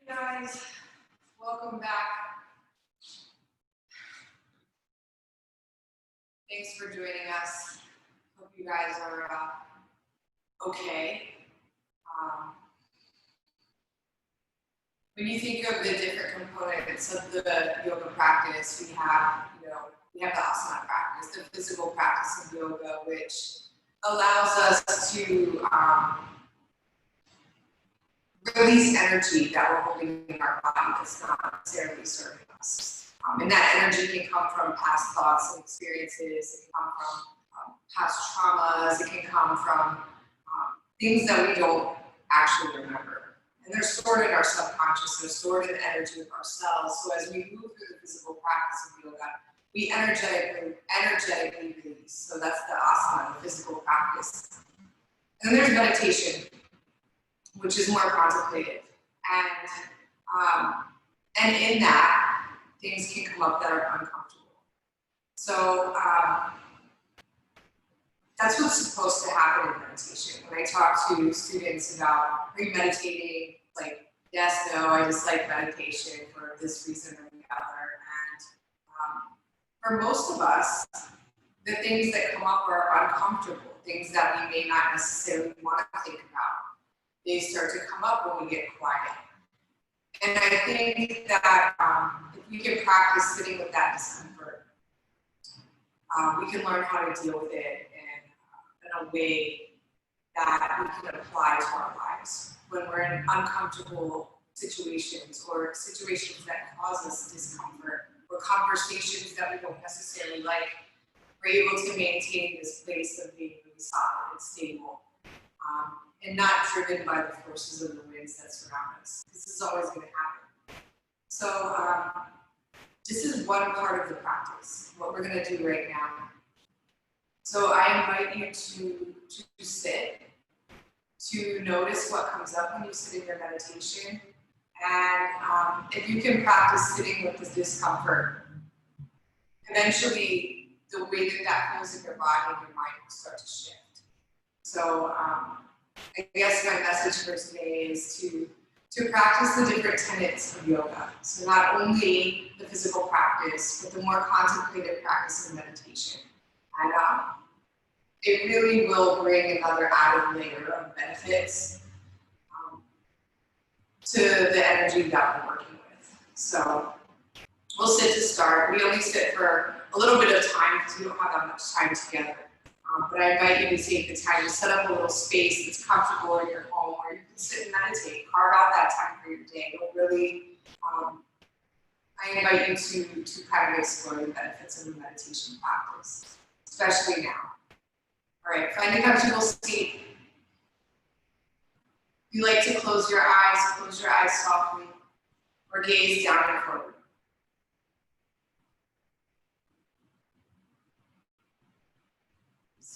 Hey guys, welcome back. Thanks for joining us. Hope you guys are okay. When you think of the different components of the yoga practice, we have the asana practice, the physical practice of yoga, which allows us to release energy that we're holding in our body that's not necessarily serving us. And that energy can come from past thoughts and experiences, it can come from past traumas, it can come from things that we don't actually remember. And they're stored in our subconscious, they're stored in the energy of our cells. So as we move through the physical practice of yoga, we energetically release. So that's the asana, the physical practice. And then there's meditation, which is more contemplative. And in that, things can come up that are uncomfortable. So that's what's supposed to happen in meditation. When I talk to students about, are you meditating? Like, yes, no, I just like meditation for this reason or the other. And for most of us, the things that come up are uncomfortable, things that we may not necessarily want to think about. They start to come up when we get quiet. And I think that if we can practice sitting with that discomfort, we can learn how to deal with it in a way that we can apply to our lives when we're in uncomfortable situations or situations that cause us discomfort or conversations that we don't necessarily like. We're able to maintain this place of being really solid and stable. And not driven by the forces of the winds that surround us. This is always going to happen. So this is one part of the practice, what we're going to do right now. So I invite you to sit, to notice what comes up when you sit in your meditation. And if you can practice sitting with this discomfort, eventually the way that feels in your body and your mind will start to shift. So I guess my message for today is to practice the different tenets of yoga. So not only the physical practice, but the more contemplative practice of meditation. And it really will bring another added layer of benefits to the energy that we're working with. So we'll sit to start. We only sit for a little bit of time because we don't have that much time together. But I invite you to take the time to set up a little space that's comfortable in your home where you can sit and meditate, carve out that time for your day. It'll really, I invite you to kind of explore the benefits of the meditation practice, especially now. All right, find a comfortable seat. If you like to close your eyes softly, or gaze down and forward.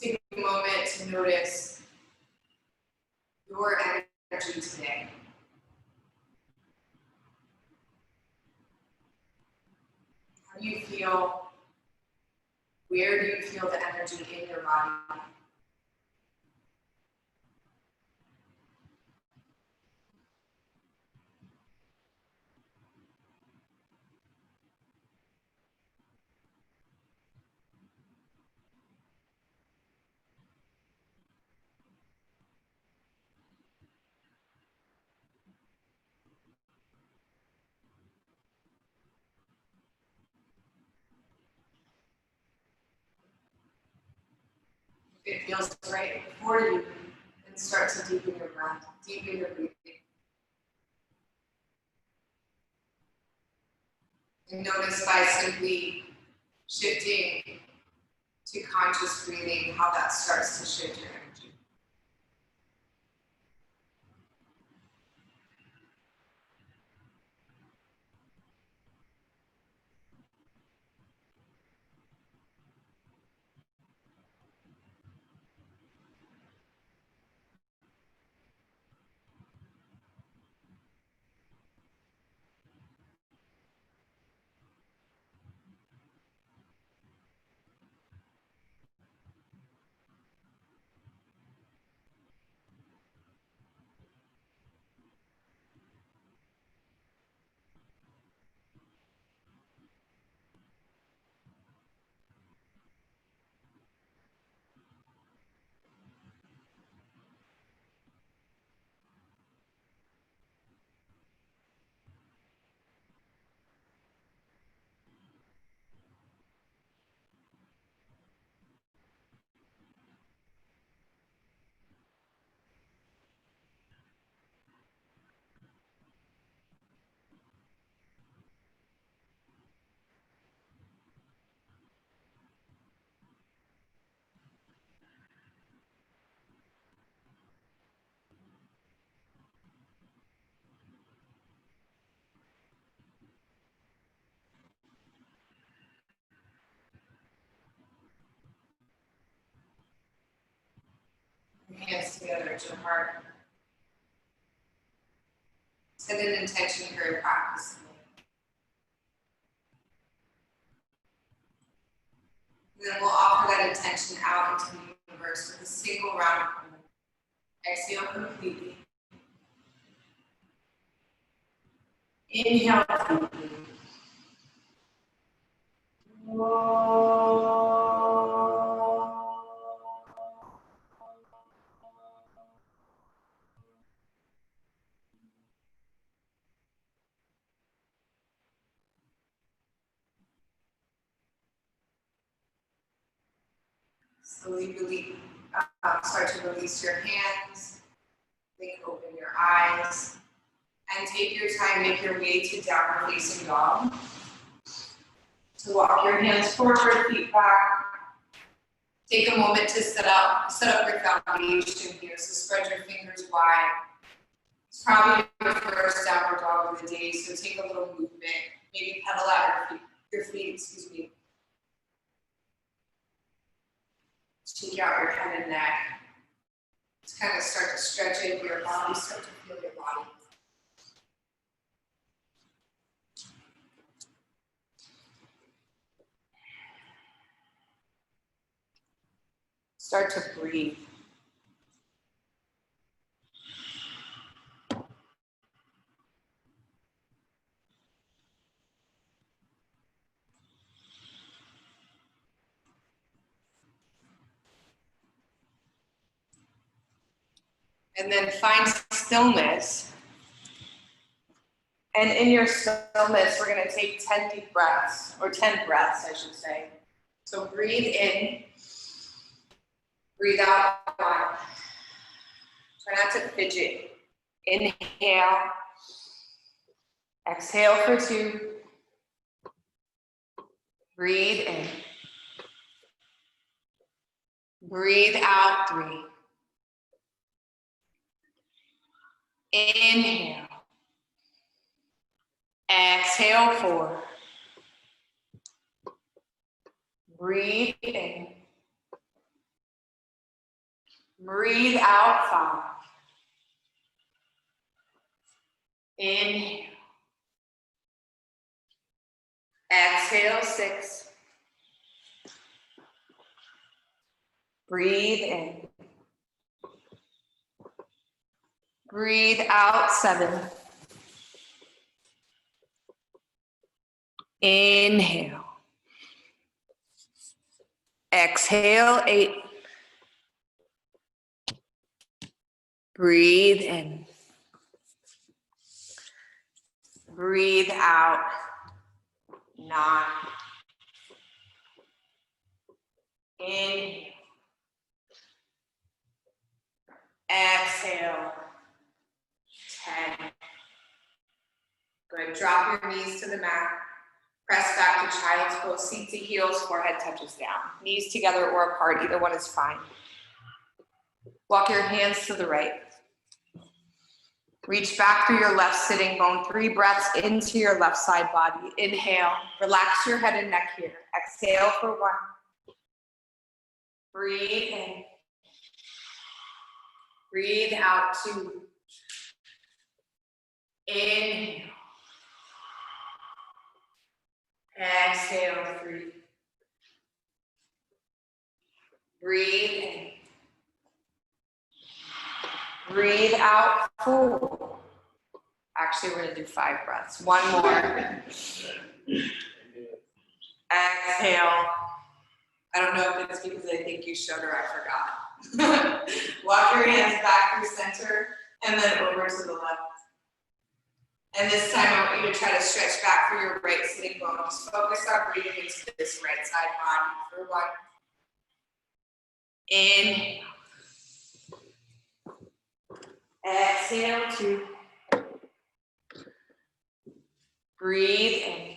Take a moment to notice your energy today. How do you feel? Where do you feel the energy in your body? If it feels right for you, then start to deepen your breath, deepen your breathing. And notice by simply shifting to conscious breathing, how that starts to shift your energy. towards your heart. Set an intention for your practice. And then we'll offer that intention out into the universe with a single round of breath. Exhale completely. Inhale deeply. Slowly start to release your hands. Think, open your eyes. And take your time, make your way to downward facing dog. So walk your hands forward, feet back. Take a moment to set up your foundation here. So spread your fingers wide. It's probably your first downward dog of the day, so take a little movement. Maybe pedal out your feet, excuse me. Shake out your head and neck. Just kind of start to stretch into your body, start to feel your body. Start to breathe. And then find stillness. And in your stillness, we're going to take 10 deep breaths, or 10 breaths, I should say. So breathe in, breathe out one. Try not to fidget. Inhale, exhale for 2. Breathe in. Breathe out 3. Inhale. Exhale 4. Breathe in. Breathe out 5. Inhale. Exhale 6. Breathe in. Breathe out 7. Inhale. Exhale 8. Breathe in. Breathe out 9. Inhale. Exhale 10. Good. Drop your knees to the mat. Press back to child's pose, seat to heels, forehead touches down. Knees together or apart, either one is fine. Walk your hands to the right. Reach back through your left sitting bone. 3 breaths into your left side body. Inhale, relax your head and neck here. Exhale for 1. Breathe in. Breathe out 2. Inhale. Exhale 3. Breathe in. Breathe out 4. Actually, we're gonna do 5 breaths. 1 more. Exhale. I don't know if it's because I think you showed or I forgot. Walk your hands back through center and then over to the left. And this time I want you to try to stretch back through your right sitting bone. Just focus on breathing into this right side body for 1. Inhale. Exhale 2. Breathe in.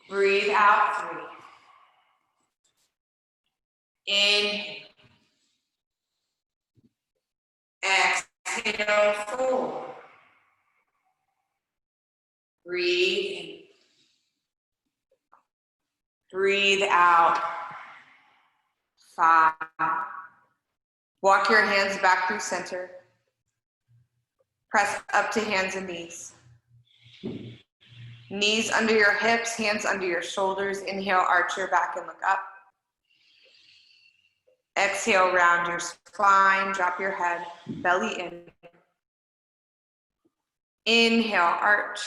Breathe out 3. Inhale. Exhale 4. Breathe in. Breathe out 5. Walk your hands back through center. Press up to hands and knees. Knees under your hips, hands under your shoulders. Inhale, arch your back and look up. Exhale, round your spine, drop your head, belly in. Inhale, arch.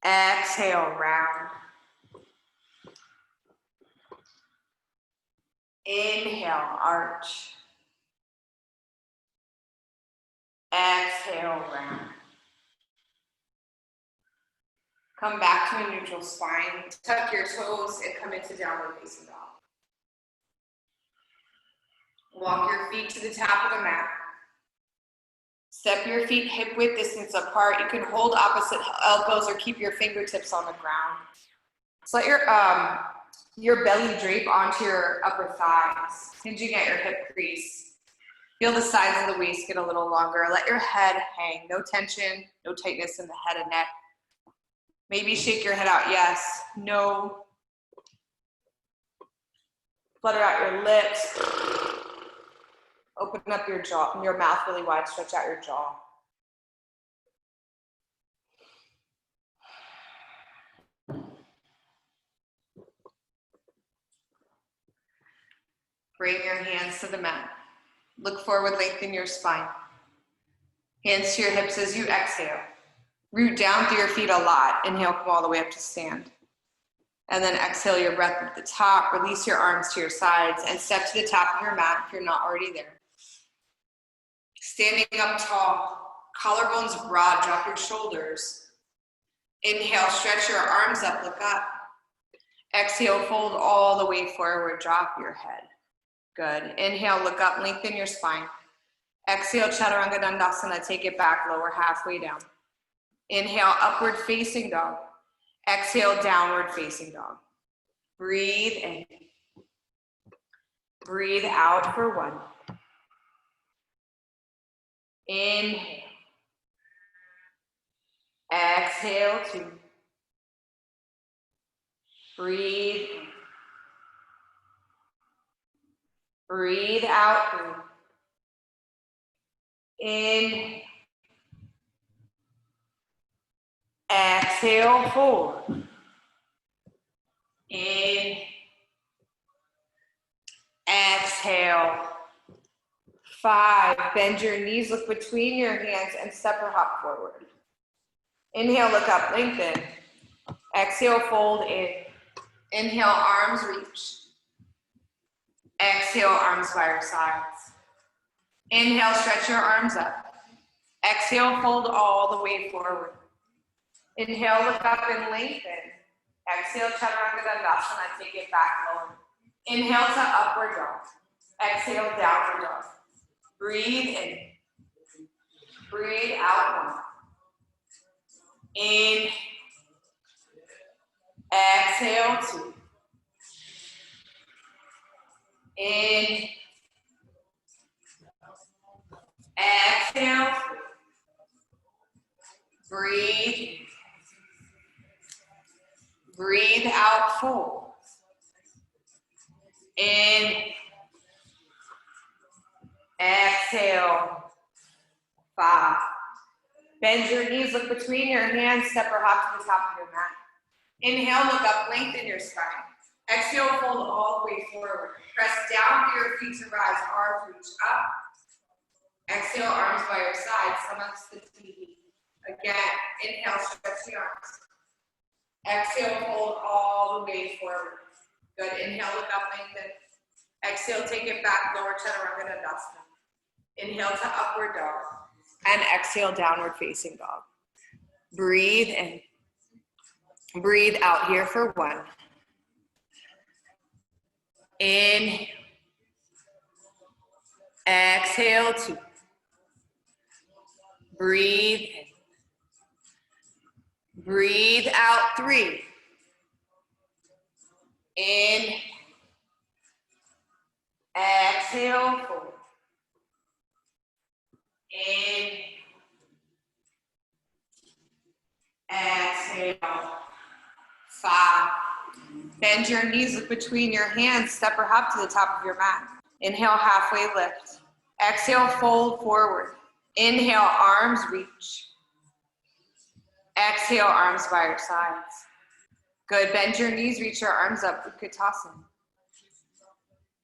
Exhale, round. Inhale, arch. Exhale, round. Come back to a neutral spine. Tuck your toes and come into downward facing dog. Walk your feet to the top of the mat. Step your feet hip width distance apart. You can hold opposite elbows or keep your fingertips on the ground. So let your belly drape onto your upper thighs, hinging at your hip crease. Feel the sides of the waist get a little longer. Let your head hang. No tension, no tightness in the head and neck. Maybe shake your head out, yes, no. Flutter out your lips. Open up your jaw, your mouth really wide, stretch out your jaw. Bring your hands to the mat. Look forward, lengthen your spine. Hands to your hips as you exhale. Root down through your feet a lot. Inhale, come all the way up to stand. And then exhale your breath at the top. Release your arms to your sides and step to the top of your mat if you're not already there. Standing up tall, collarbones broad, drop your shoulders. Inhale, stretch your arms up, look up. Exhale, fold all the way forward, drop your head. Good. Inhale, look up, lengthen your spine. Exhale, Chaturanga Dandasana, take it back, lower halfway down. Inhale, upward facing dog. Exhale, downward facing dog. Breathe in. Breathe out for one. Inhale. Exhale, two. Breathe in. Breathe out, three. Inhale. Exhale, four. Inhale. Exhale. 5. Bend your knees, look between your hands, and step or hop forward. Inhale, look up, lengthen. Exhale, fold in. Inhale, arms reach. Exhale, arms by your sides. Inhale, stretch your arms up. Exhale, fold all the way forward. Inhale, look up and lengthen. Exhale, Chaturanga Dandasana, take it back lower. Inhale to upward dog. Exhale, downward dog. Breathe in. Breathe out one. In. Exhale, two. In. Exhale, three. Breathe. Breathe out, four. In. Exhale, 5. Bend your knees, look between your hands, step or hop to the top of your mat. Inhale, look up, lengthen your spine. Exhale, fold all the way forward. Press down through your feet to rise, arms reach up. Exhale, arms by your sides, stomachs to TV. Again, inhale, stretch the arms. Exhale, fold all the way forward. Good, inhale, look up, lengthen. Exhale, take it back, lower Chaturanga Dandasana. Inhale to upward dog. And exhale, downward facing dog. Breathe in. Breathe out here for one. Inhale. Exhale, 2. Breathe in. Breathe out, 3. Inhale. Exhale, 4. Inhale. Exhale. 5. Bend your knees, look between your hands, step or hop to the top of your mat. Inhale, halfway lift. Exhale, fold forward. Inhale, arms reach. Exhale, arms by your sides. Good, bend your knees, reach your arms up, Utkatasana.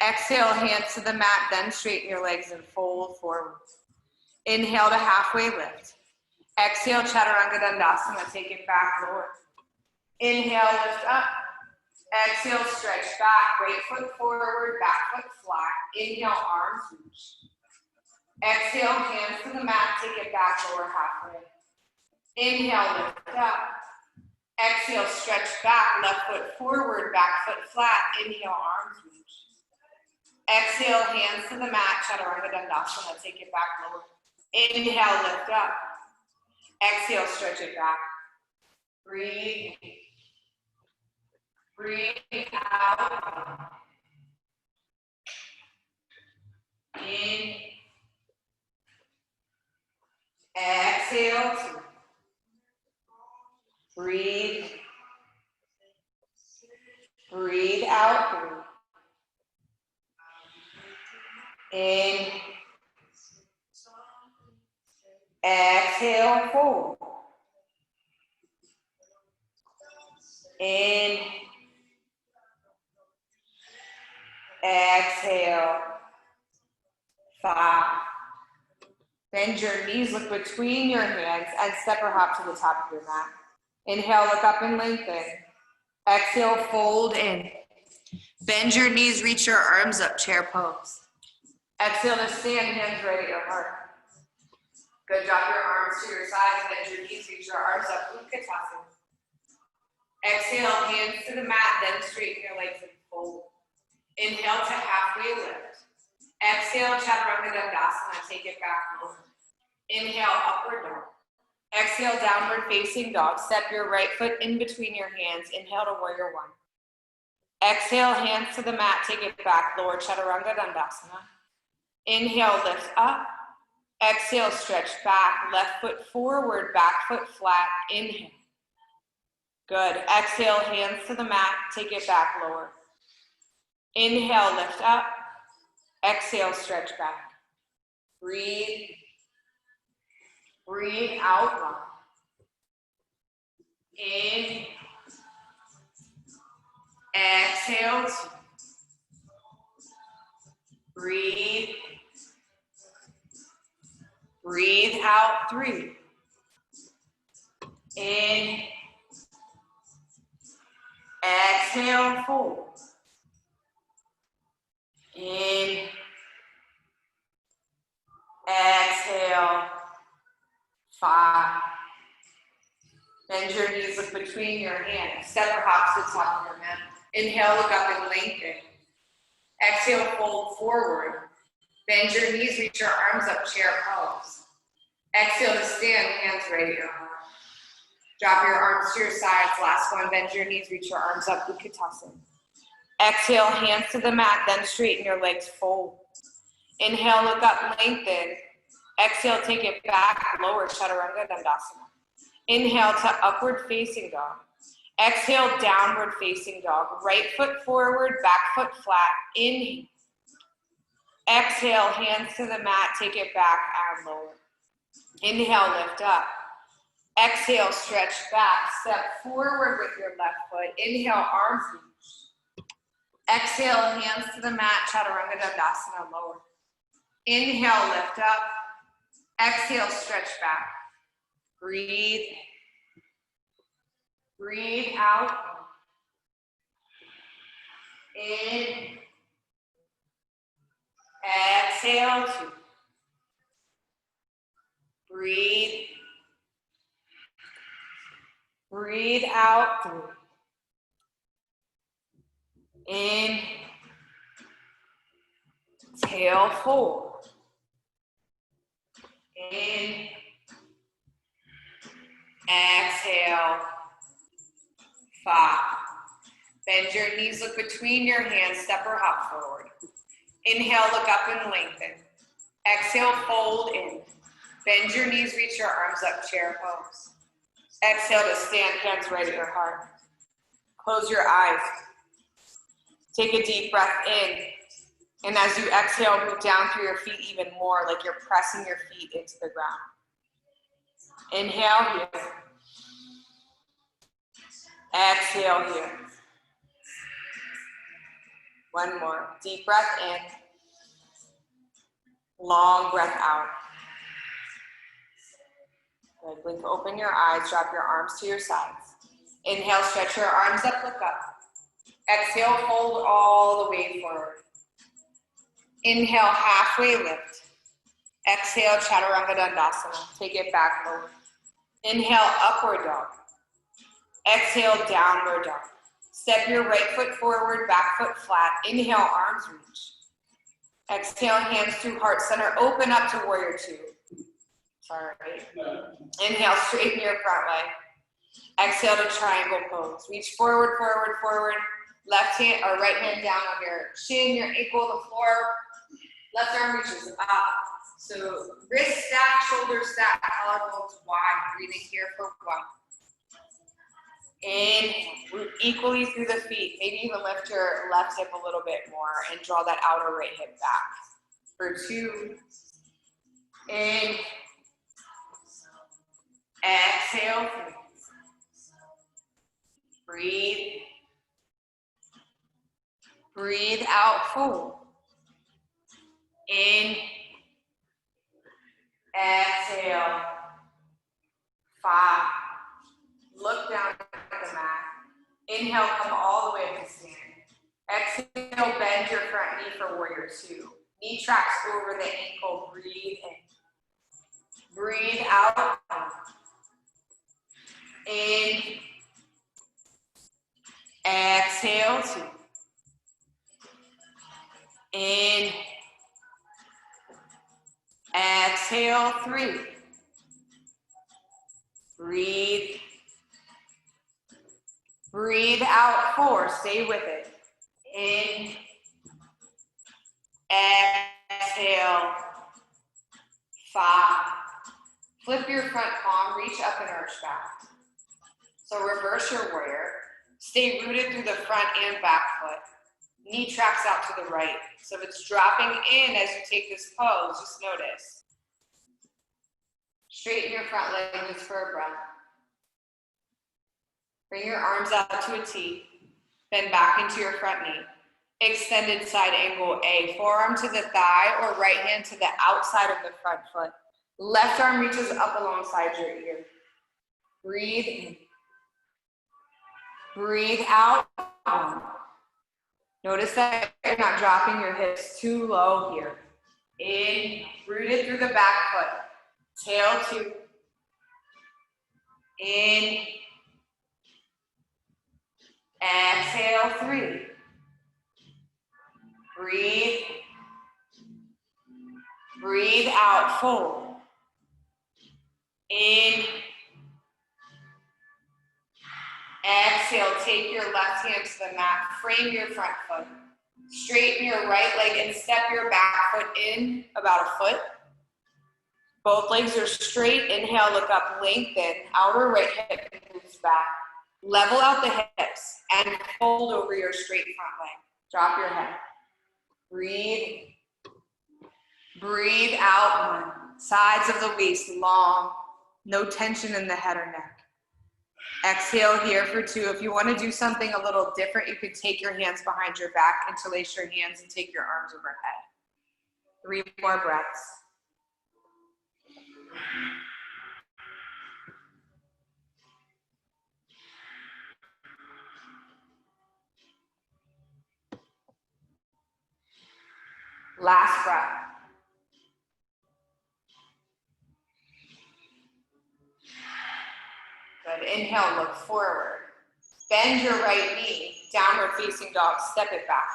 Exhale, hands to the mat, then straighten your legs and fold forward. Inhale to halfway lift. Exhale, Chaturanga Dandasana, take it back, lower. Inhale, lift up. Exhale, stretch back, right foot forward, back foot flat. Inhale, arms reach. Exhale, hands to the mat, take it back, lower halfway. Inhale, lift up. Exhale, stretch back, left foot forward, back foot flat. Inhale, arms reach. Exhale, hands to the mat, Chaturanga Dandasana, take it back, lower. Inhale, lift up. Exhale, stretch it back. Breathe. Breathe out. In. Exhale. Two. Breathe. Breathe out. Three. In. Exhale, fold. In. Exhale. 5. Bend your knees, look between your hands, and step or hop to the top of your mat. Inhale, look up and lengthen. Exhale, fold in. Bend your knees, reach your arms up, chair pose. Exhale to stand, hands right at your heart. Good, drop your arms to your sides, bend your knees, reach your arms up, Utkatasana. Exhale, hands to the mat, then straighten your legs and fold. Inhale to halfway lift. Exhale, Chaturanga Dandasana, take it back lower. Inhale, upward dog. Exhale, downward facing dog. Step your right foot in between your hands. Inhale to warrior one. Exhale, hands to the mat, take it back, lower Chaturanga Dandasana. Inhale, lift up. Exhale, stretch back, left foot forward, back foot flat. Inhale. Good. Exhale, hands to the mat, take it back, lower. Inhale, lift up. Exhale, stretch back. Breathe. Breathe out long. In. Exhale. 2. Breathe. Breathe out. 3. In. Exhale. 4. In. Exhale. 5. Bend your knees, look between your hands. Step or hop to the top of your mat. Inhale, look up and lengthen. Exhale, fold forward. Bend your knees, reach your arms up, chair pose. Exhale to stand, hands right at your heart. Drop your arms to your sides. Last one, bend your knees, reach your arms up, Utkatasana. Exhale, hands to the mat, then straighten your legs, fold. Inhale, look up, lengthen. Exhale, take it back, lower Chaturanga Dandasana. Inhale to upward facing dog. Exhale, downward facing dog. Right foot forward, back foot flat. Inhale. Exhale, hands to the mat, take it back and lower. Inhale, lift up. Exhale, stretch back. Step forward with your left foot. Inhale, arms reach. Exhale, hands to the mat, Chaturanga Dandasana, lower. Inhale, lift up. Exhale, stretch back. Breathe. Breathe out. In. Exhale. 2. Breathe. Breathe out. 3. In. Exhale. 4. In. Exhale. 5. Bend your knees, look between your hands, step or hop forward. Inhale, look up and lengthen. Exhale, fold in. Bend your knees, reach your arms up, chair pose. Exhale to stand, hands right at your heart. Close your eyes. Take a deep breath in. And as you exhale, move down through your feet even more, like you're pressing your feet into the ground. Inhale here. Exhale here. One more. Deep breath in. Long breath out. Good. Blink open your eyes. Drop your arms to your sides. Inhale, stretch your arms up, look up. Exhale, fold all the way forward. Inhale, halfway lift. Exhale, Chaturanga Dandasana. Take it back lower. Inhale, upward dog. Exhale, downward dog. Step your right foot forward, back foot flat. Inhale, arms reach. Exhale, hands to heart center. Open up to warrior two. Sorry. Inhale, straighten your front leg. Exhale to triangle pose. Reach forward, forward, forward. Left hand or right hand down on your shin, your ankle, the floor. Left arm reaches up. So wrist stack, shoulder stack, collarbones wide. Breathing here for one. Inhale, root equally through the feet. Maybe even lift your left hip a little bit more and draw that outer right hip back. For two. Inhale. Exhale. Breathe. Breathe out, fold. In. Exhale. 5. Look down at the mat. Inhale, come all the way up to stand. Exhale, bend your front knee for warrior two. Knee tracks over the ankle. Breathe in. Breathe out. In. Exhale, 2. In. Exhale, 3. Breathe. Breathe out, 4. Stay with it. In. Exhale. 5. Flip your front palm, reach up and arch back. So reverse your warrior. Stay rooted through the front and back foot. Knee tracks out to the right. So if it's dropping in as you take this pose, just notice. Straighten your front leg just for a breath. Bring your arms out to a T. Bend back into your front knee. Extended side angle A. Forearm to the thigh or right hand to the outside of the front foot. Left arm reaches up alongside your ear. Breathe in. Breathe out. Notice that you're not dropping your hips too low here. In, rooted through the back foot. Tail 2. In. Exhale, 3. Breathe. Breathe out, fold. In. Exhale, take your left hand to the mat, frame your front foot. Straighten your right leg and step your back foot in about a foot. Both legs are straight. Inhale, look up, lengthen. Outer right hip moves back. Level out the hips and fold over your straight front leg. Drop your head. Breathe. Breathe out. 1. Sides of the waist long. No tension in the head or neck. Exhale here for 2. If you want to do something a little different, you could take your hands behind your back, interlace your hands, and take your arms overhead. 3 more breaths. Last breath. Good. Inhale, look forward. Bend your right knee, downward facing dog, step it back.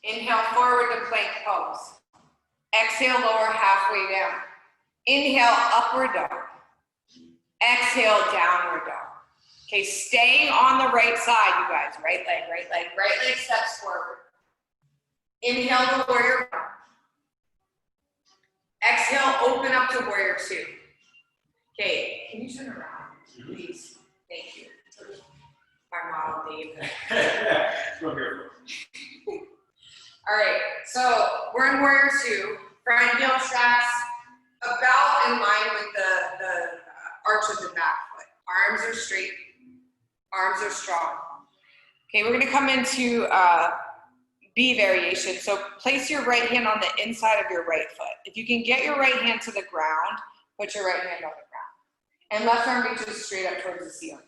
Inhale, forward to plank pose. Exhale, lower halfway down. Inhale, upward dog. Exhale, downward dog. Okay, staying on the right side, you guys. Right leg steps forward. Inhale to warrior 1. Exhale, open up to warrior 2. Okay, can you turn around, please? Thank you. My all day. That's what I'm here for. All right, so we're in warrior two. Front heel tracks about in line with the arch of the back foot. Arms are straight, arms are strong. Okay, we're gonna come into B variation. So place your right hand on the inside of your right foot. If you can get your right hand to the ground, put your right hand on the ground. And left arm reaches straight up towards the ceiling.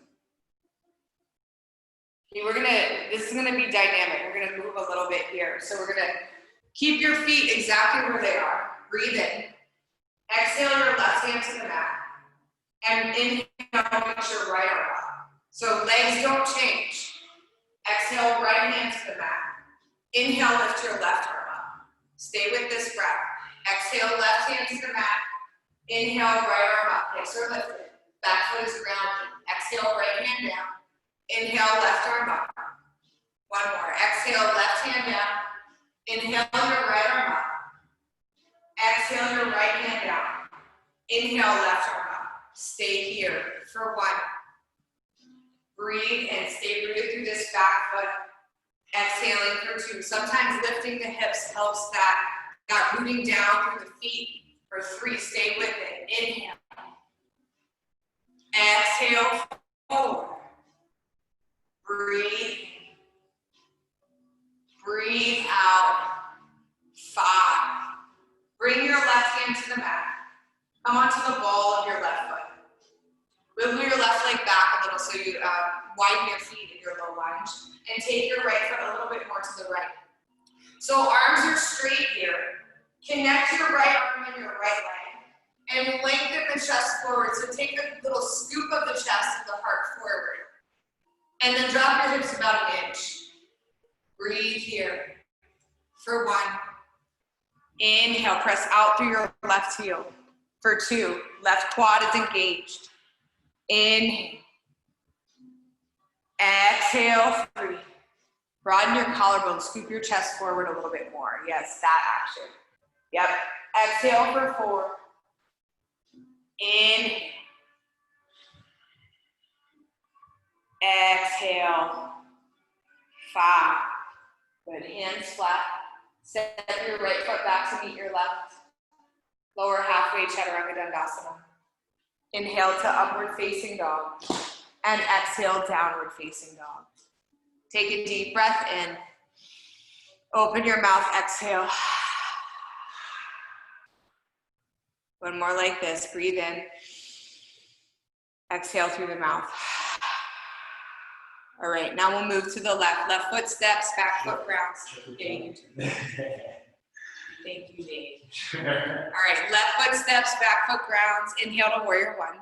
Okay, this is gonna be dynamic. We're gonna move a little bit here. So we're gonna keep your feet exactly where they are. Breathe in. Exhale your left hand to the mat. And inhale, reach your right arm up. So legs don't change. Exhale, right hand to the mat. Inhale, lift your left arm up. Stay with this breath. Exhale, left hand to the mat. Inhale, right arm up. Hips are lifted. Back foot is grounded. Exhale, right hand down. Inhale, left arm up. One more. Exhale, left hand down. Inhale, your right arm up. Exhale, your right hand down. Inhale, left arm up. Stay here for one. Breathe and stay rooted through this back foot. Exhaling for two. Sometimes lifting the hips helps that rooting down through the feet. For three, stay with it. Inhale. Exhale, forward. Breathe. Breathe out. 5. Bring your left hand to the mat. Come onto the ball of your left foot. Wiggle your left leg back a little so you widen your feet in your low lunge. And take your right foot a little bit more to the right. So arms are straight here. Connect your right arm and your right leg. And lengthen the chest forward. So take a little scoop of the chest and the heart forward. And then drop your hips about an inch. Breathe here for 1. Inhale, press out through your left heel. For 2, left quad is engaged. Inhale. Exhale, 3. Broaden your collarbone, scoop your chest forward a little bit more. Yes, that action. Yep. Exhale for 4. Inhale. Exhale. 5. Good. Hands flat. Step your right foot back to meet your left. Lower halfway, Chaturanga Dandasana. Inhale to upward facing dog. And exhale, downward facing dog. Take a deep breath in. Open your mouth, exhale. One more like this. Breathe in. Exhale through the mouth. All right, now we'll move to the left. Left foot steps, back foot grounds. Thank you, Dave. All right, left foot steps, back foot grounds. Inhale to warrior 1.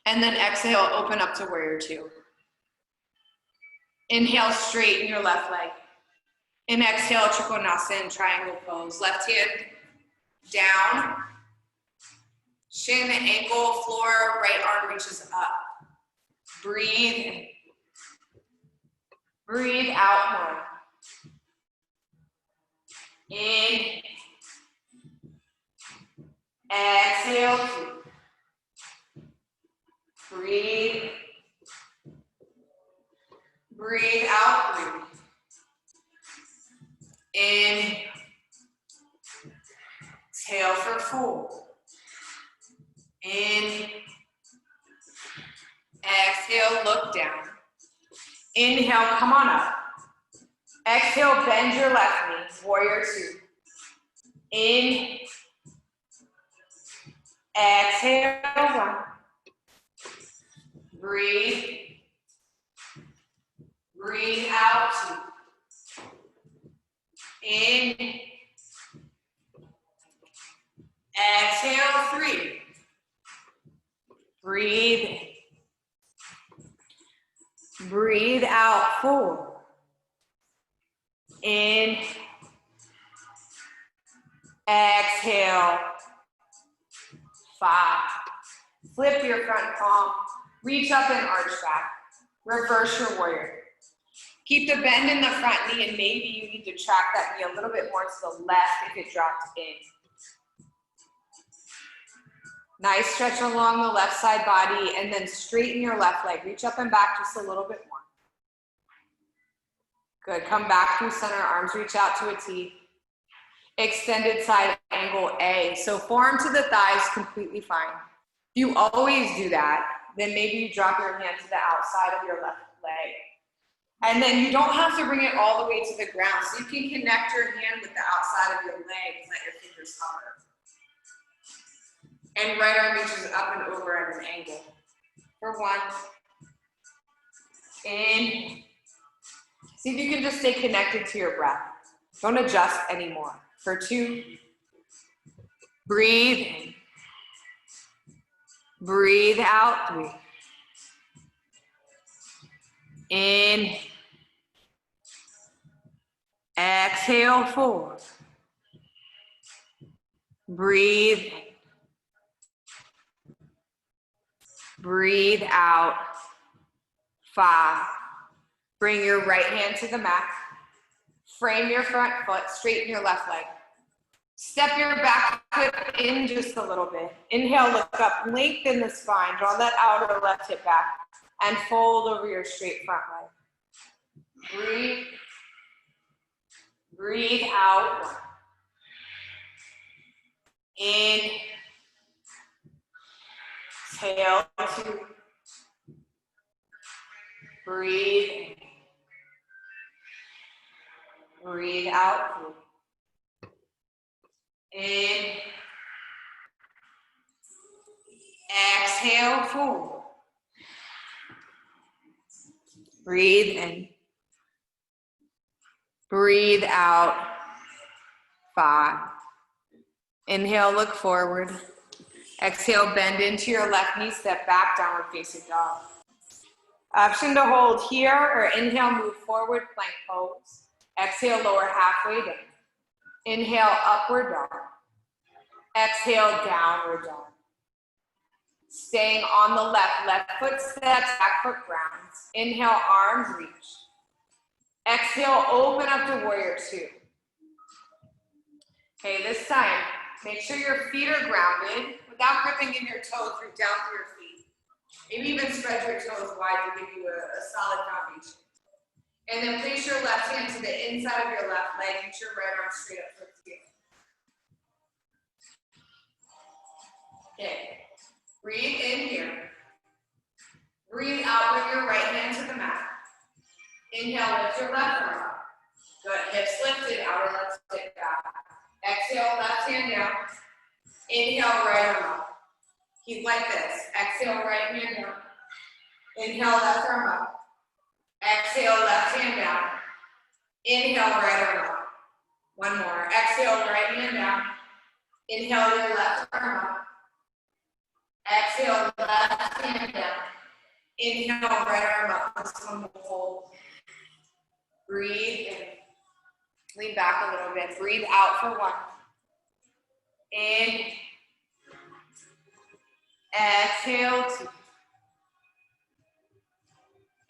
And then exhale, open up to warrior 2. Inhale, straighten your left leg. And exhale, Trikonasana, triangle pose. Left hand down. Shin, ankle, floor, right arm reaches up. Breathe in. Breathe out 1. In. Exhale 2. Breathe. Breathe out 3. In. Exhale for 4. In. Exhale, look down. Inhale, come on up. Exhale, bend your left knee, warrior 2. In. Exhale, 1. Breathe. Breathe out 2. In. Exhale 3. Breathe. Breathe out 4. In. Exhale 5. Flip your front palm. Reach up and arch back. Reverse your warrior. Keep the bend in the front knee, and maybe you need to track that knee a little bit more to the left if it dropped in. Nice stretch along the left side body, and then straighten your left leg. Reach up and back just a little bit more. Good, come back through center, arms reach out to a T. Extended side angle A. So forearm to the thighs, completely fine. If you always do that, then maybe you drop your hand to the outside of your left leg. And then you don't have to bring it all the way to the ground. So you can connect your hand with the outside of your leg and let your fingers hover. And right arm reaches up and over at an angle. For 1. In. See if you can just stay connected to your breath. Don't adjust anymore. For 2. Breathe in. Breathe out. 3. In. Exhale, 4. Breathe in. Breathe out. 5. Bring your right hand to the mat. Frame your front foot, straighten your left leg. Step your back foot in just a little bit. Inhale, look up, lengthen the spine, draw that outer left hip back, and fold over your straight front leg. Breathe. Breathe out. 1. In. Exhale, 2. Breathe in. Breathe out. 3. In. Exhale, 4. Breathe in. Breathe out. 5. Inhale, look forward. Exhale, bend into your left knee, step back, downward facing dog. Option to hold here, or inhale, move forward, plank pose. Exhale, lower halfway down. Inhale, upward dog. Exhale, downward dog. Staying on the left foot steps, back foot grounds. Inhale, arms reach. Exhale, open up to warrior 2. Okay, this time, make sure your feet are grounded without gripping in your toes, root down through your feet. Maybe even spread your toes wide to give you a solid foundation. And then place your left hand to the inside of your left leg, reach your right arm straight up towards you. Okay, breathe in here. Breathe out, bring your right hand to the mat. Inhale, lift your left arm up. Good, hips lifted, outer left hip back. Exhale, left hand down. Inhale, right arm up. Keep like this. Exhale, right hand down. Inhale, left arm up. Exhale, left hand down. Inhale, right arm up. 1 more. Exhale, right hand down. Inhale, your left arm up. Exhale, left hand down. Inhale, right arm up. This one will hold. Breathe in. Lean back a little bit. Breathe out for 1. In. Exhale, 2.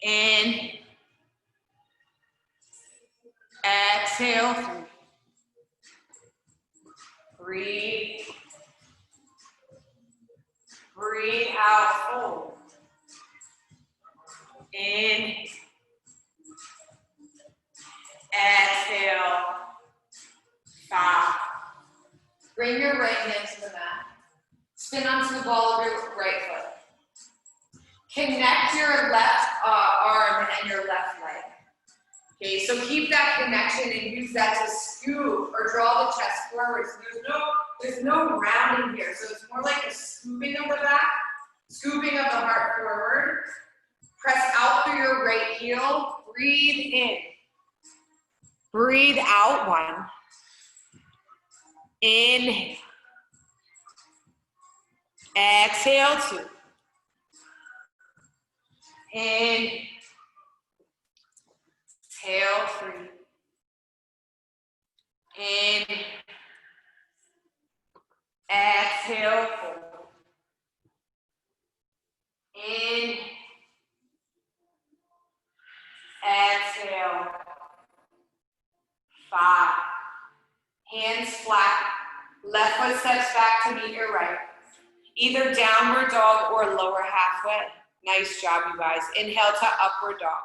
In. Exhale, 3. Breathe. Breathe out, 4. In. Exhale. 5. Bring your right hand to the mat. Spin onto the ball of your right foot. Connect your left arm and your left leg. Okay, so keep that connection and use that to scoop or draw the chest forward. So there's no rounding here. So it's more like a scooping of the back, scooping of the heart forward. Press out through your right heel. Breathe in. Breathe out, 1. Inhale. Exhale, 2. Inhale. Exhale, 3. Inhale. Exhale, 4. Inhale. Exhale. 5. Hands flat. Left foot steps back to meet your right. Either downward dog or lower halfway. Nice job, you guys. Inhale to upward dog.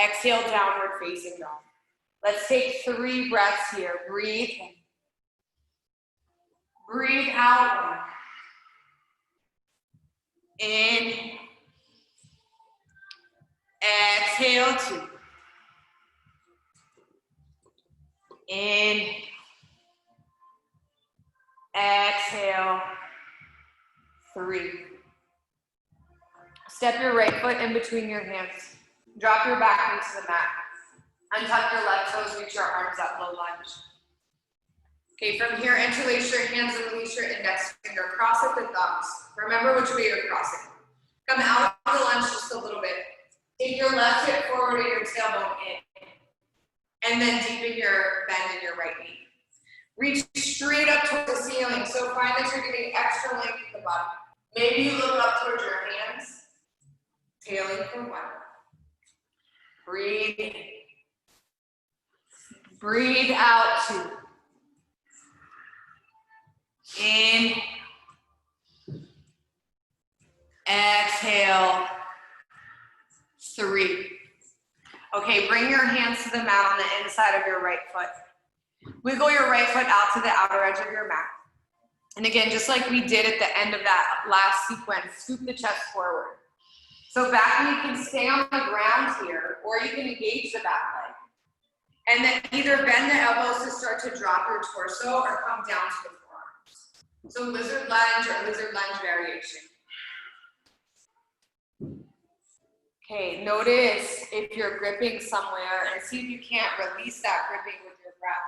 Exhale, downward facing dog. Let's take 3 breaths here. Breathe in. Breathe out. In. Exhale 2. In. Exhale 3. Step your right foot in between your hands. Drop your back knee to the mat. Untuck your left toes, reach your arms up, low lunge. Okay, from here, interlace your hands and release your index finger. Cross at the thumbs. Remember which way you're crossing. Come out of the lunge just a little bit. Take your left hip forward and your tailbone in. And then deepen your bend in your right knee. Reach straight up towards the ceiling. So find that you're getting extra length at the bottom. Maybe you look up towards your hands. Tailing for 1. Breathe in. Breathe out 2. In. Exhale 3. Okay, bring your hands to the mat on the inside of your right foot. Wiggle your right foot out to the outer edge of your mat. And again, just like we did at the end of that last sequence, scoop the chest forward. So back knee can stay on the ground here, or you can engage the back leg. And then either bend the elbows to start to drop your torso or come down to the forearms. So lizard lunge or lizard lunge variation. Okay, notice if you're gripping somewhere and see if you can't release that gripping with your breath.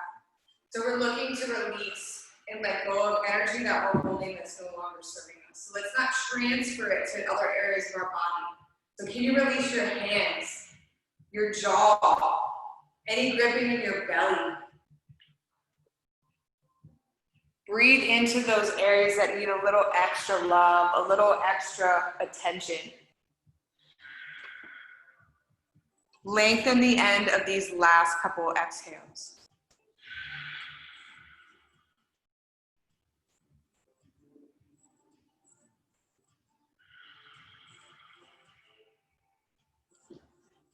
So we're looking to release and let go of energy that we're holding that's no longer serving us. So let's not transfer it to other areas of our body. So can you release your hands, your jaw, any gripping in your belly? Breathe into those areas that need a little extra love, a little extra attention. Lengthen the end of these last couple exhales.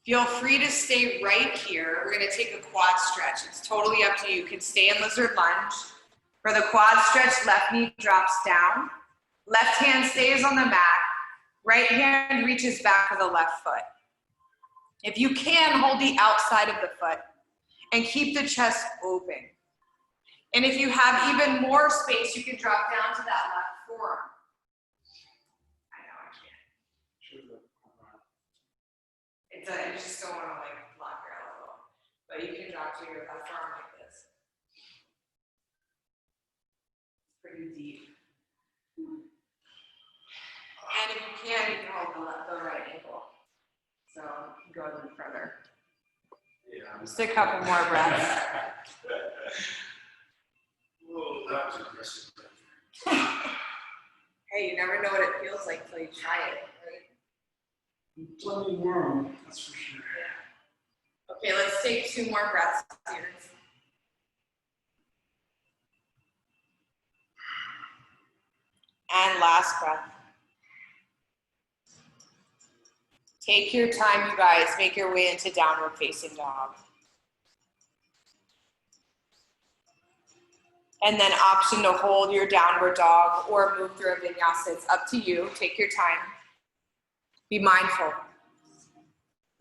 Feel free to stay right here. We're going to take a quad stretch. It's totally up to you. You can stay in lizard lunge. For the quad stretch, left knee drops down. Left hand stays on the mat. Right hand reaches back for the left foot. If you can, hold the outside of the foot and keep the chest open. And if you have even more space, you can drop down to that left forearm. I know I can't. You just don't want to like block your elbow, but you can drop to your left arm like this. It's pretty deep. And if you can hold the right ankle. So you can go a little further. Yeah. Just a couple more breaths. Whoa, that was aggressive. Hey, you never know what it feels like till you try it, right? Plenty warm, that's for sure. Yeah. Okay, let's take 2 more breaths here. And last breath. Take your time, you guys. Make your way into downward facing dog. And then option to hold your downward dog or move through a vinyasa. It's up to you. Take your time. Be mindful.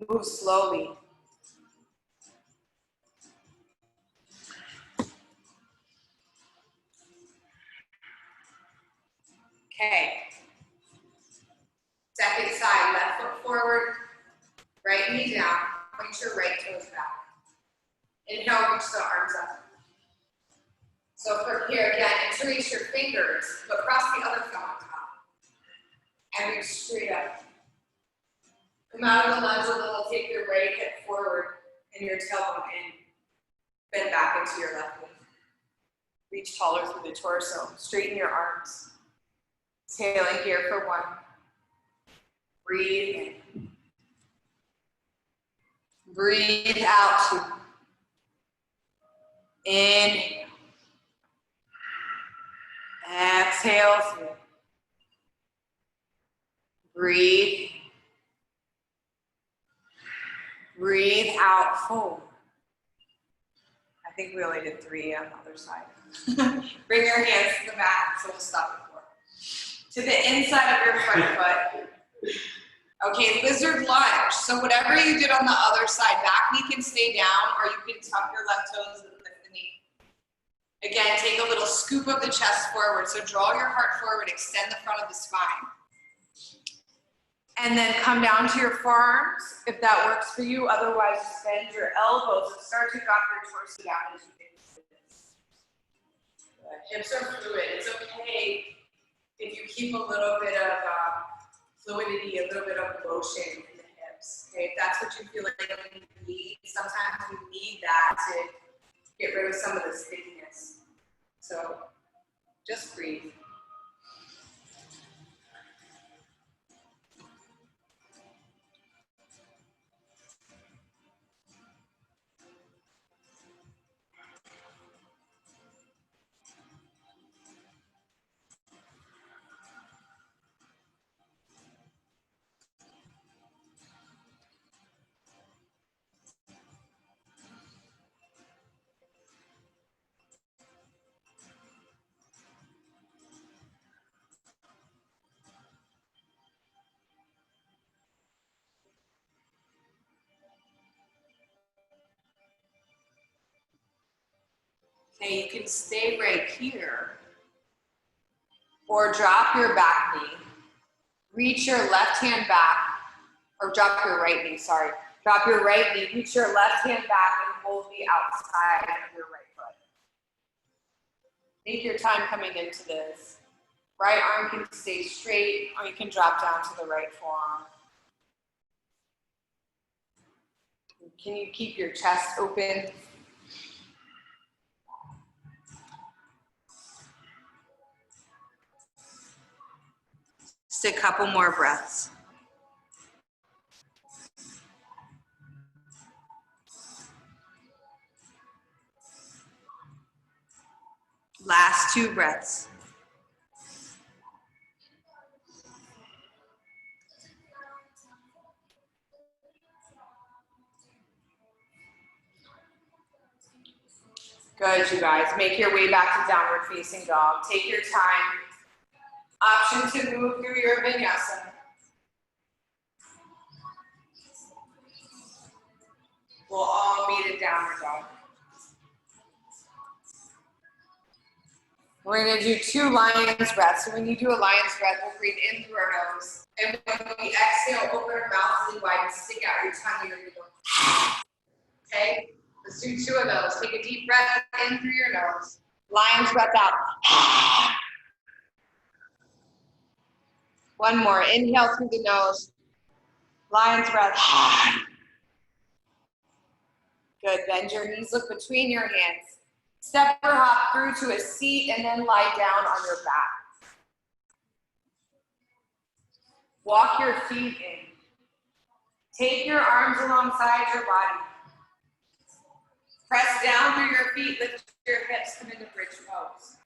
Move slowly. Okay. Second side, left foot forward, right knee down, point your right toes back. Inhale, reach the arms up. So from here, again, interlace your fingers, but cross the other thumb on top. And reach straight up. Come out of the lunge a little, take your right hip forward and your tailbone in. Bend back into your left knee. Reach taller through the torso. Straighten your arms. Exhaling here for 1. Breathe in. Breathe out 2. Inhale. Exhale 3. Breathe. Breathe out 4. think we only did 3 on the other side. Bring your hands to the mat, so we'll stop at 4. To the inside of your front foot. Okay, lizard lunge. So whatever you did on the other side, back knee can stay down, or you can tuck your left toes and lift the knee. Again, take a little scoop of the chest forward. So draw your heart forward, extend the front of the spine. And then come down to your forearms, if that works for you. Otherwise, just bend your elbows and start to drop your torso down as you get into this. Hips are fluid. It's okay if you keep a little bit of fluidity, a little bit of motion in the hips. Okay, if that's what you feel like you need, sometimes you need that to get rid of some of the stickiness. So just breathe. Okay, you can stay right here, or drop your back knee. Reach your left hand back, or drop your right knee, sorry. Drop your right knee, reach your left hand back and hold the outside of your right foot. Take your time coming into this. Right arm can stay straight, or you can drop down to the right forearm. Can you keep your chest open? Just a couple more breaths. Last 2 breaths. Good, you guys. Make your way back to downward facing dog. Take your time. Option to move through your vinyasa. We'll all meet in downward dog. We're going to do 2 lion's breaths. So when you do a lion's breath, we'll breathe in through our nose. And when we exhale, open our mouth really wide and stick out your tongue. You're going to go. Okay? Let's do 2 of those. Take a deep breath in through your nose. Lion's breath out. One more. Inhale through the nose. Lion's breath. Good. Bend your knees. Look between your hands. Step or hop through to a seat and then lie down on your back. Walk your feet in. Take your arms alongside your body. Press down through your feet, lift your hips, come into bridge pose.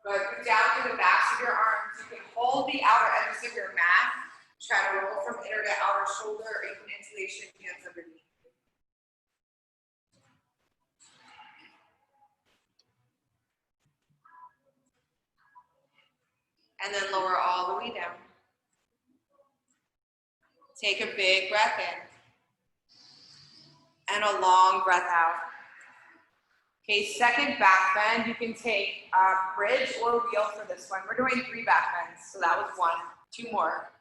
Good, move down through the backs of your arms. You can hold the outer edges of your mat. Try to roll from inner to outer shoulder, or you can interlace your hands underneath. And then lower all the way down. Take a big breath in. And a long breath out. Okay, second back bend. You can take a bridge or wheel for this one. We're doing 3 back bends, so that was 1. 2 more.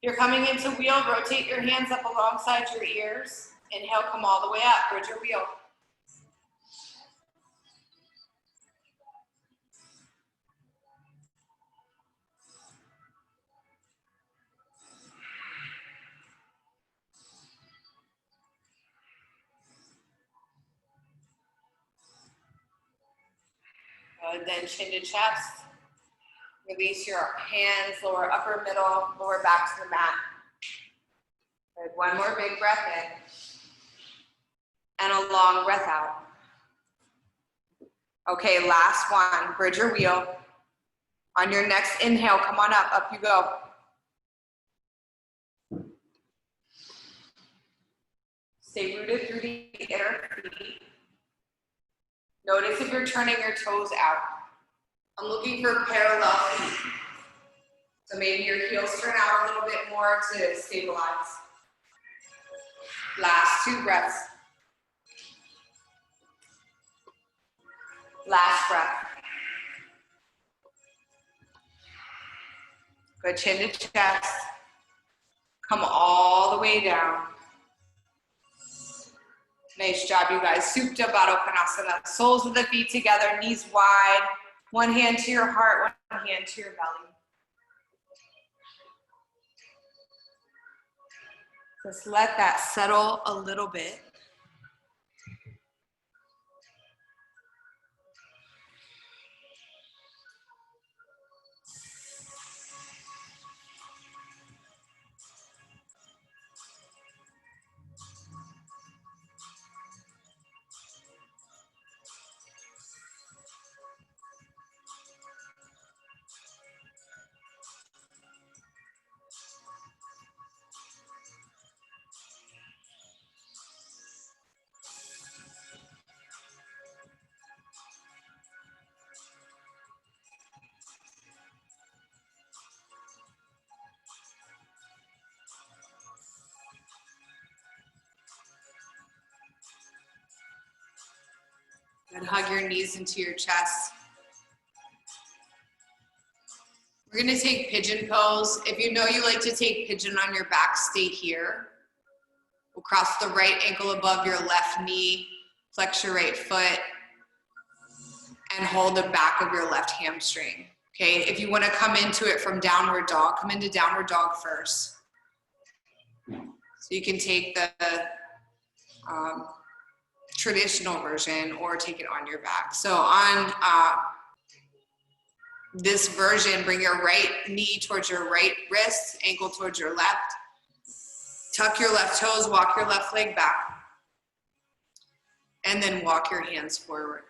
You're coming into wheel, rotate your hands up alongside your ears. Inhale, come all the way up, bridge or wheel. Good, then chin to chest. Release your hands, lower upper middle, lower back to the mat. Good, 1 more big breath in. And a long breath out. Okay, last one, bridge or wheel. On your next inhale, come on up you go. Stay rooted through the inner feet. Notice if you're turning your toes out. I'm looking for parallel feet. So maybe your heels turn out a little bit more to stabilize. Last 2 breaths. Last breath. Good, chin to chest. Come all the way down. Nice job, you guys. Supta Baddha Konasana. Soles of the feet together, knees wide. One hand to your heart, one hand to your belly. Just let that settle a little bit. And hug your knees into your chest. We're gonna take pigeon pose. If you know you like to take pigeon on your back, stay here. We'll cross the right ankle above your left knee, flex your right foot, and hold the back of your left hamstring. Okay, if you wanna come into it from downward dog, come into downward dog first. So you can take the traditional version or take it on your back. So on this version, bring your right knee towards your right wrist, ankle towards your left. Tuck your left toes, walk your left leg back. And then walk your hands forward.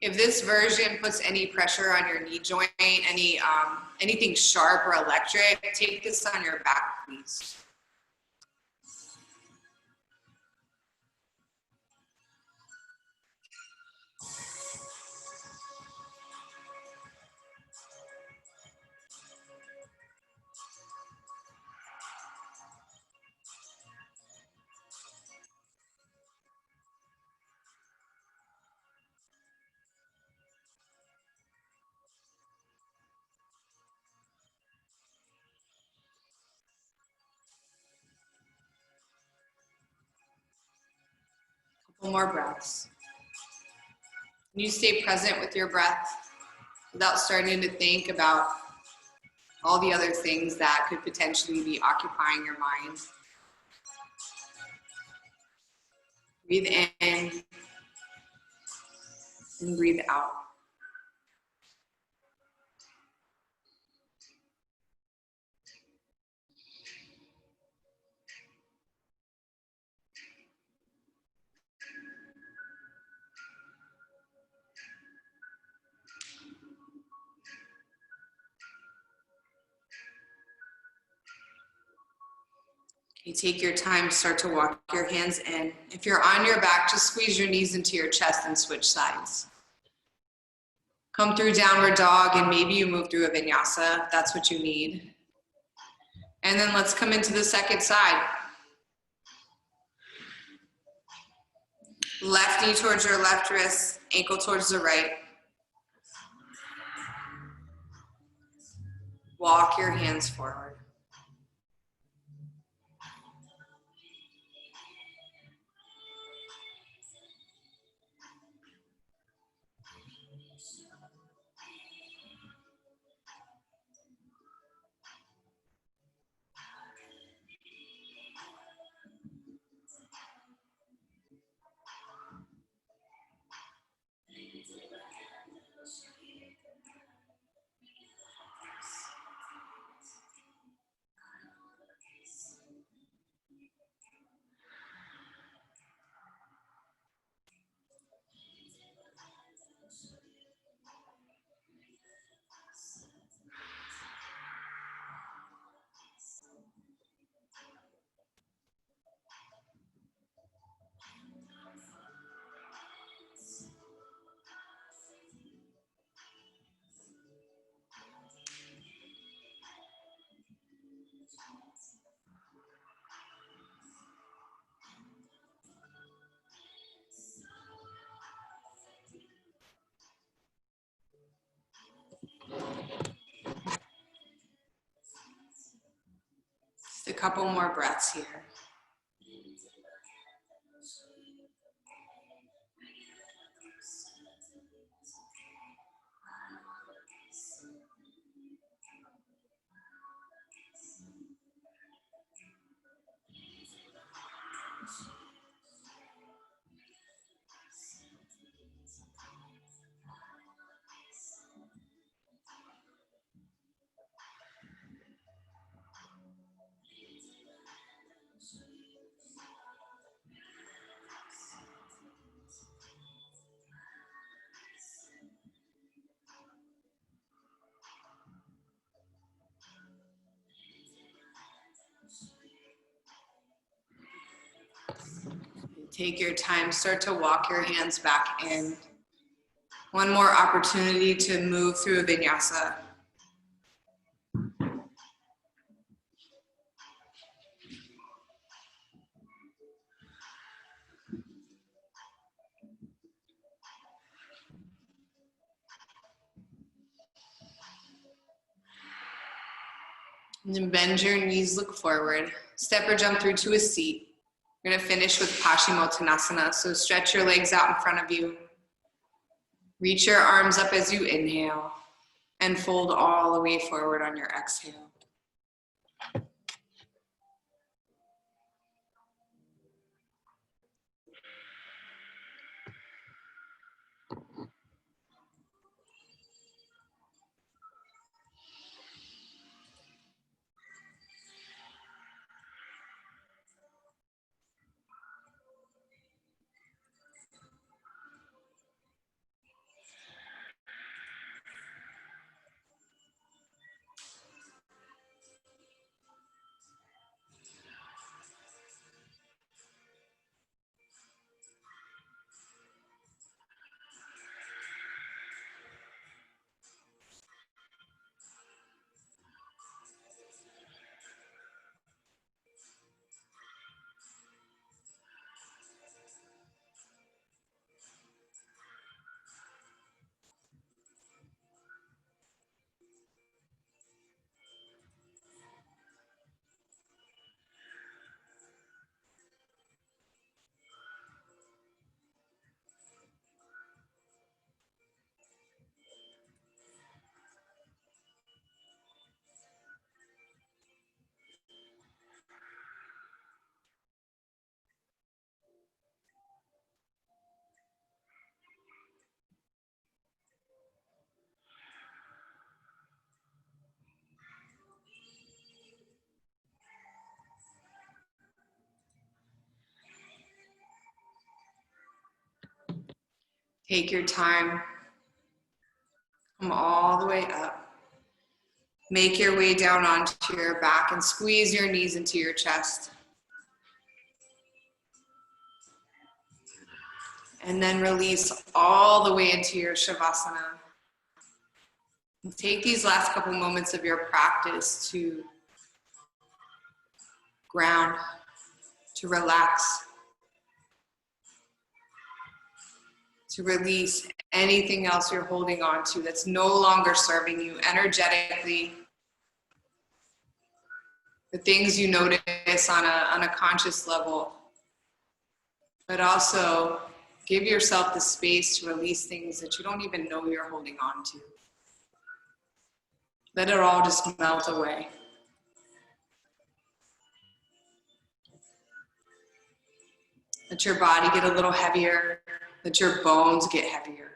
If this version puts any pressure on your knee joint, anything sharp or electric, take this on your back, please. Couple more breaths. You stay present with your breath without starting to think about all the other things that could potentially be occupying your mind. Breathe in and breathe out. You take your time, start to walk your hands in. If you're on your back, just squeeze your knees into your chest and switch sides. Come through downward dog and maybe you move through a vinyasa if that's what you need. And then let's come into the second side. Left knee towards your left wrist, ankle towards the right. Walk your hands forward. couple more breaths here. Take your time, start to walk your hands back in. One more opportunity to move through a vinyasa. And then bend your knees, look forward. Step or jump through to a seat. We're gonna finish with Paschimottanasana. So stretch your legs out in front of you. Reach your arms up as you inhale and fold all the way forward on your exhale. Take your time. Come all the way up. Make your way down onto your back and squeeze your knees into your chest. And then release all the way into your Shavasana. Take these last couple moments of your practice to ground, to relax, to release anything else you're holding on to that's no longer serving you energetically. The things you notice on a conscious level, but also give yourself the space to release things that you don't even know you're holding on to. Let it all just melt away. Let your body get a little heavier. Let your bones get heavier.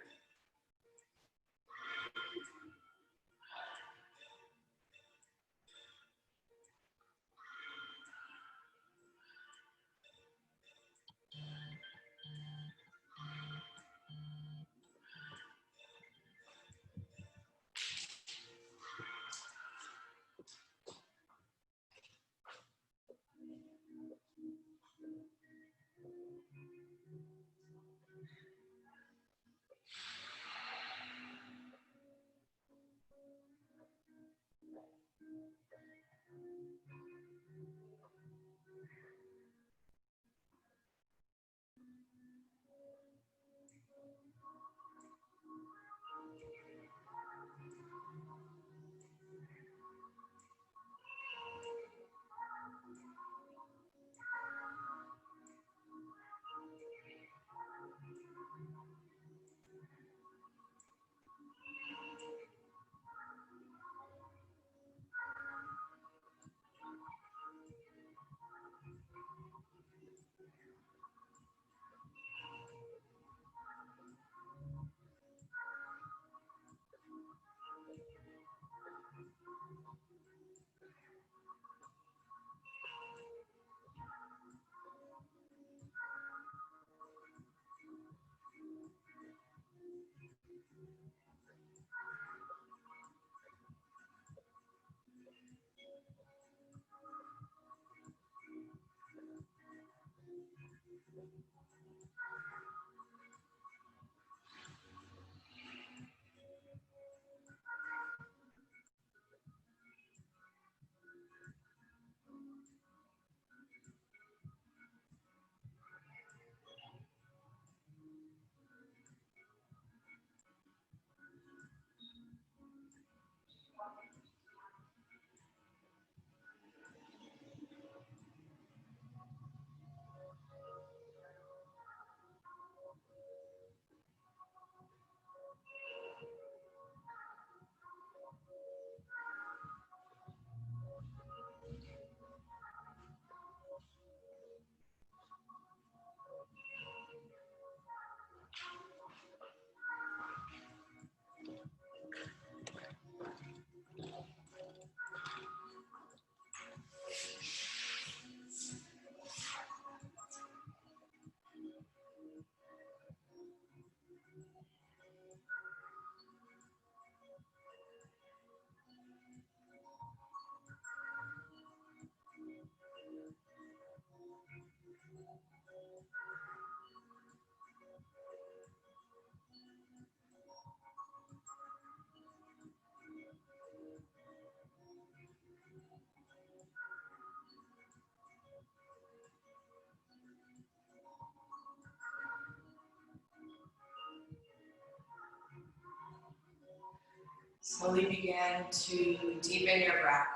Slowly begin to deepen your breath.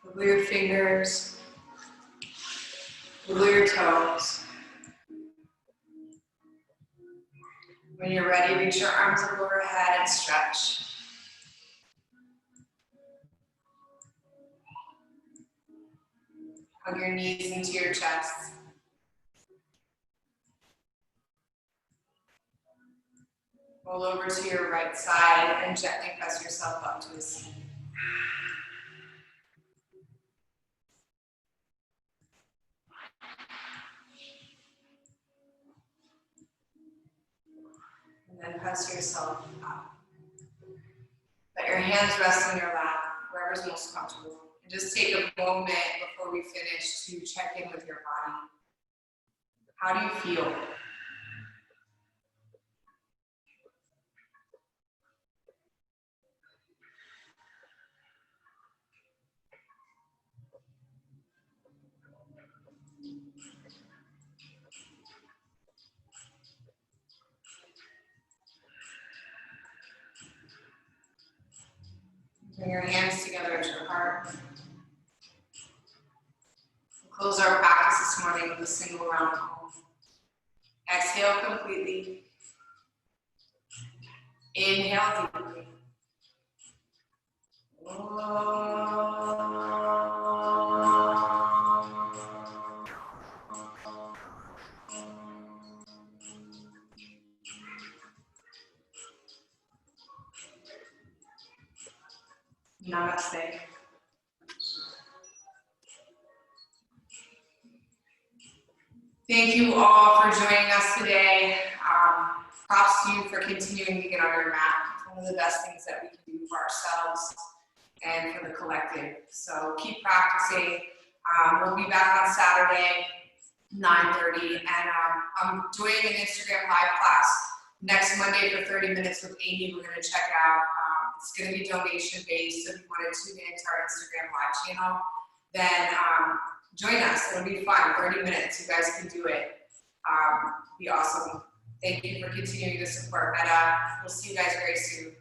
Wiggle your fingers, wiggle your toes. When you're ready, reach your arms up overhead and stretch. Hug your knees into your chest. Roll over to your right side and gently press yourself up to a seat. And then press yourself up. Let your hands rest on your lap, wherever's most comfortable. And just take a moment before we finish to check in with your body. How do you feel? Bring your hands together at your heart. We'll close our practice this morning with a single round home. Exhale completely. Inhale deeply. Namaste. Thank you all for joining us today. Props to you for continuing to get on your mat. It's one of the best things that we can do for ourselves and for the collective. So keep practicing. We'll be back on Saturday, 9:30, and I'm doing an Instagram live class next Monday for 30 minutes with Amy. We're going to check out. It's going to be donation based, so if you want to tune into our Instagram live channel, then join us. It'll be fun. 30 minutes. You guys can do it. Be awesome. Thank you for continuing to support Meta. We'll see you guys very soon.